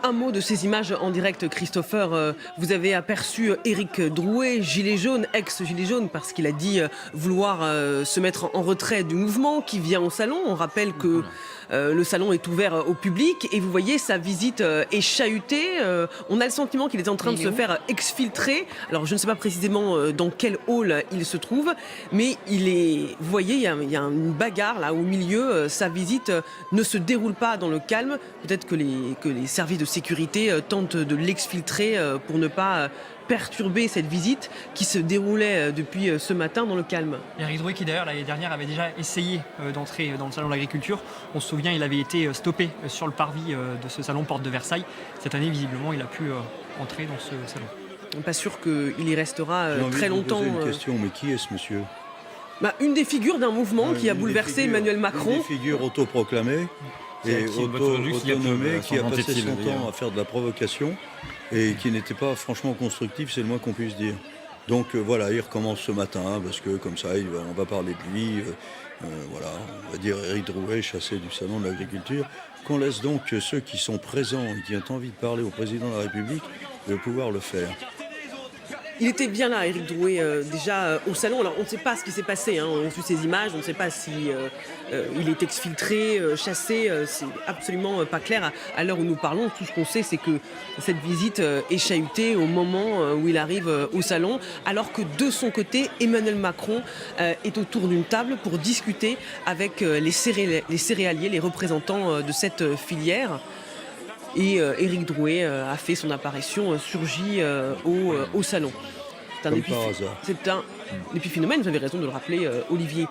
Un mot de ces images en direct, Christopher. Vous avez aperçu Éric Drouet, gilet jaune, ex-gilet jaune, parce qu'il a dit vouloir se mettre en retrait du mouvement qui vient au salon. On rappelle que le salon est ouvert au public et vous voyez, sa visite est chahutée. On a le sentiment qu'il est en train de se faire exfiltrer. Alors, je ne sais pas précisément dans quel hall il se trouve, mais vous voyez, il y a une bagarre là au milieu. Sa visite ne se déroule pas dans le calme. Peut-être que les services de sécurité tentent de l'exfiltrer pour ne pas perturber cette visite qui se déroulait depuis ce matin dans le calme. Éric Drouet qui d'ailleurs l'année dernière avait déjà essayé d'entrer dans le salon de l'agriculture. On se souvient, il avait été stoppé sur le parvis de ce salon porte de Versailles. Cette année, visiblement, il a pu entrer dans ce salon. Pas sûr qu'il y restera très longtemps. J'ai une question, mais qui est ce monsieur? Une des figures d'un mouvement qui a bouleversé Emmanuel Macron. Une des figures autoproclamées et autonommée qui a passé son temps à faire de la provocation et qui n'était pas franchement constructif, c'est le moins qu'on puisse dire. Donc voilà, il recommence ce matin, parce que comme ça, on va parler de lui. Voilà, on va dire Éric Drouet, chassé du salon de l'agriculture. Qu'on laisse donc ceux qui sont présents et qui ont envie de parler au président de la République de pouvoir le faire. Il était bien là, Éric Drouet, déjà au salon. Alors, on ne sait pas ce qui s'est passé. On a vu ces images. On ne sait pas si il est exfiltré, chassé. C'est absolument pas clair à l'heure où nous parlons. Tout ce qu'on sait, c'est que cette visite est chahutée au moment où il arrive au salon, alors que de son côté, Emmanuel Macron est autour d'une table pour discuter avec les céréaliers, les représentants de cette filière. Et Éric Drouet a fait son apparition, surgit au salon. C'est un épiphénomène, vous avez raison de le rappeler, Olivier.